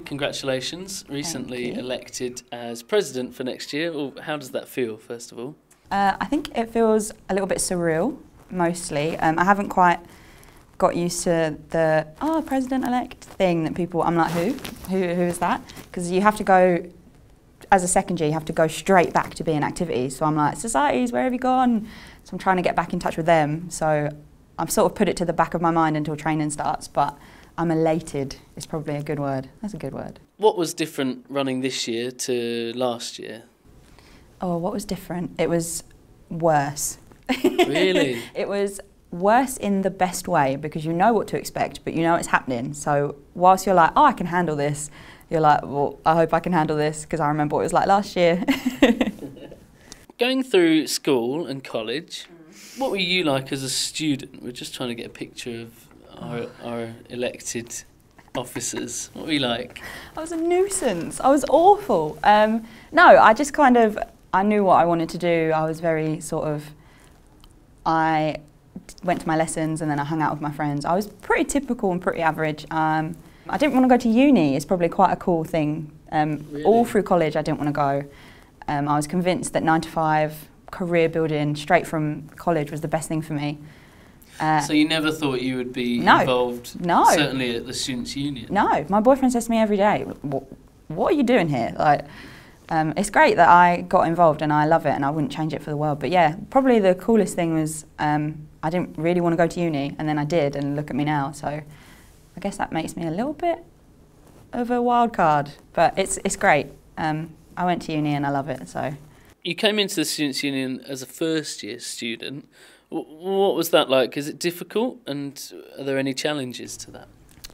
Congratulations, recently elected as president for next year. Well, how does that feel, first of all? I think it feels a little bit surreal, mostly. I haven't quite got used to the, president-elect thing that people, I'm like, who is that? Because you have to go, as a second year, you have to go straight back to being activities. So I'm like, societies, where have you gone? So I'm trying to get back in touch with them. So I've sort of put it to the back of my mind until training starts, but I'm elated is probably a good word. That's a good word. What was different running this year to last year? Oh, what was different? It was worse. Really? It was worse in the best way because you know what to expect, but you know it's happening. So whilst you're like, oh, I can handle this, you're like, well, I hope I can handle this because I remember what it was like last year. Going through school and college, what were you like as a student? We're just trying to get a picture of our elected officers. What were you like? I was a nuisance. I was awful. No, I just kind of, I knew what I wanted to do. I was very sort of, I went to my lessons and then I hung out with my friends. I was pretty typical and pretty average. I didn't want to go to uni. It's probably quite a cool thing. Really? All through college I didn't want to go. I was convinced that 9 to 5, career building straight from college was the best thing for me. So you never thought you would be involved, certainly at the Students' Union? No, my boyfriend says to me every day, what are you doing here? Like, it's great that I got involved and I love it and I wouldn't change it for the world. But yeah, probably the coolest thing was I didn't really want to go to uni and then I did, and look at me now. So I guess that makes me a little bit of a wild card, but it's great. I went to uni and I love it. So you came into the Students' Union as a first-year student. What was that like? Is it difficult, and are there any challenges to that?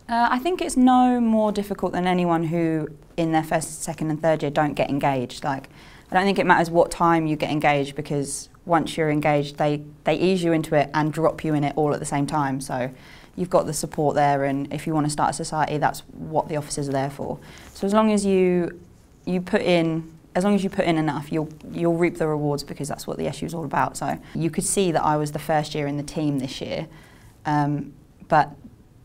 I think it's no more difficult than anyone who in their first, second and third year don't get engaged. Like, I don't think it matters what time you get engaged, because once you're engaged they ease you into it and drop you in it all at the same time. So you've got the support there, and if you want to start a society, that's what the officers are there for. So as long as you put in enough, you'll reap the rewards, because that's what the SU is all about. So you could see that I was the first year in the team this year, but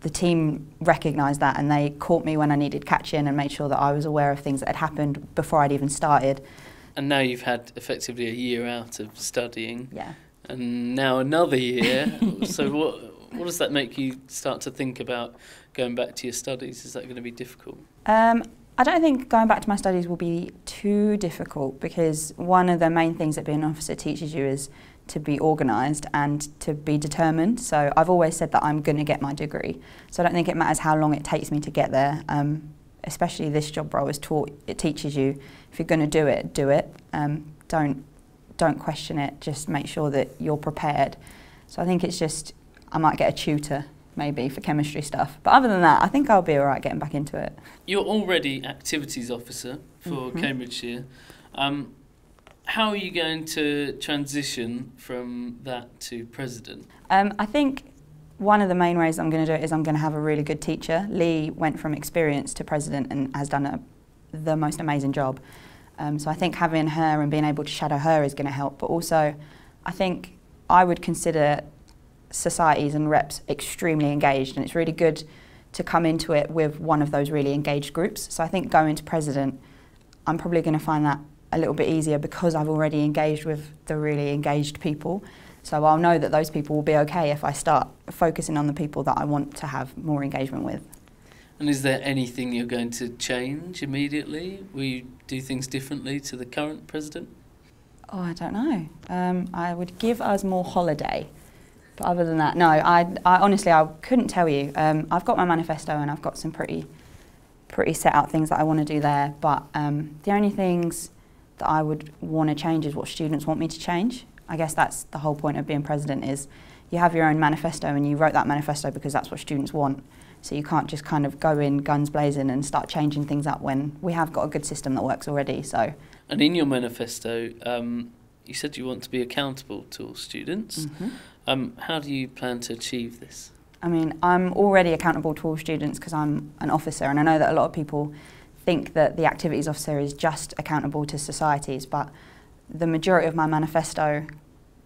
the team recognised that and they caught me when I needed catching and made sure that I was aware of things that had happened before I'd even started. And now you've had effectively a year out of studying. Yeah. And now another year. So what does that make you start to think about going back to your studies? Is that going to be difficult? I don't think going back to my studies will be too difficult, because one of the main things that being an officer teaches you is to be organised and to be determined. So I've always said that I'm going to get my degree. So I don't think it matters how long it takes me to get there. Especially this job role it teaches you, if you're going to do it, do it. Don't question it, just make sure that you're prepared. So I think it's just, I might get a tutor maybe for chemistry stuff. But other than that, I think I'll be all right getting back into it. You're already activities officer for Cambridgeshire. How are you going to transition from that to president? I think one of the main ways I'm going to do it is I'm going to have a really good teacher. Lee went from experience to president and has done the most amazing job. So I think having her and being able to shadow her is going to help. But also, I think I would consider societies and reps extremely engaged, and it's really good to come into it with one of those really engaged groups. So I think going to president, I'm probably going to find that a little bit easier because I've already engaged with the really engaged people. So I'll know that those people will be okay if I start focusing on the people that I want to have more engagement with. And is there anything you're going to change immediately? Will you do things differently to the current president? Oh, I don't know. I would give us more holiday. But other than that, no, I honestly, I couldn't tell you. I've got my manifesto and I've got some pretty set out things that I want to do there. But the only things that I would want to change is what students want me to change. I guess that's the whole point of being president, is you have your own manifesto and you wrote that manifesto because that's what students want. So you can't just kind of go in guns blazing and start changing things up when we have got a good system that works already. So. And in your manifesto, you said you want to be accountable to all students. How do you plan to achieve this? I mean, I'm already accountable to all students because I'm an officer, and I know that a lot of people think that the activities officer is just accountable to societies, but the majority of my manifesto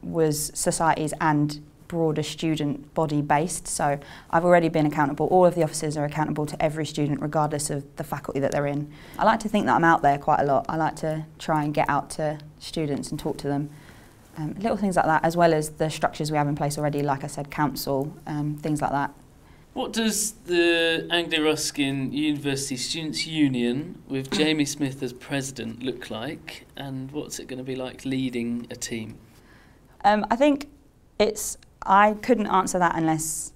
was societies and broader student body based. So I've already been accountable. All of the officers are accountable to every student regardless of the faculty that they're in. I like to think that I'm out there quite a lot. I like to try and get out to students and talk to them. Little things like that, as well as the structures we have in place already, like I said, council, things like that. What does the Anglia Ruskin University Students' Union, with Jamie Smith as president, look like, and what's it going to be like leading a team? I think I couldn't answer that unless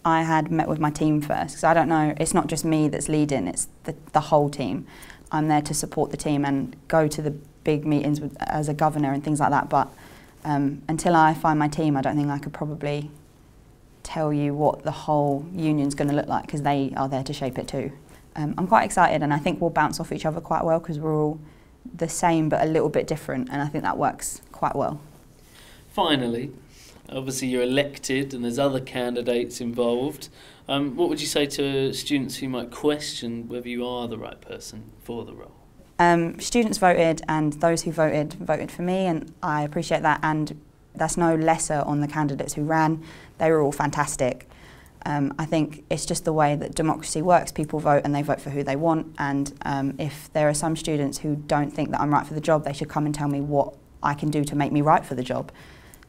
I had met with my team first, because I don't know, it's not just me that's leading, it's the whole team. I'm there to support the team and go to the big meetings as a governor and things like that, but until I find my team, I don't think I could probably tell you what the whole union's going to look like, because they are there to shape it too. I'm quite excited, and I think we'll bounce off each other quite well because we're all the same but a little bit different, and I think that works quite well. Finally, obviously you're elected and there's other candidates involved. What would you say to students who might question whether you are the right person for the role? Students voted, and those who voted for me, and I appreciate that, and that's no lesser on the candidates who ran. They were all fantastic. I think it's just the way that democracy works. People vote and they vote for who they want, and if there are some students who don't think that I'm right for the job, they should come and tell me what I can do to make me right for the job.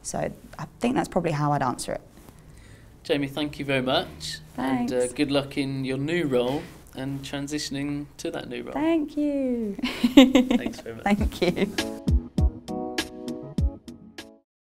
So I think that's probably how I'd answer it. Jamie, thank you very much. Thanks. And good luck in your new role and transitioning to that new role. Thank you. Thanks very much. Thank you.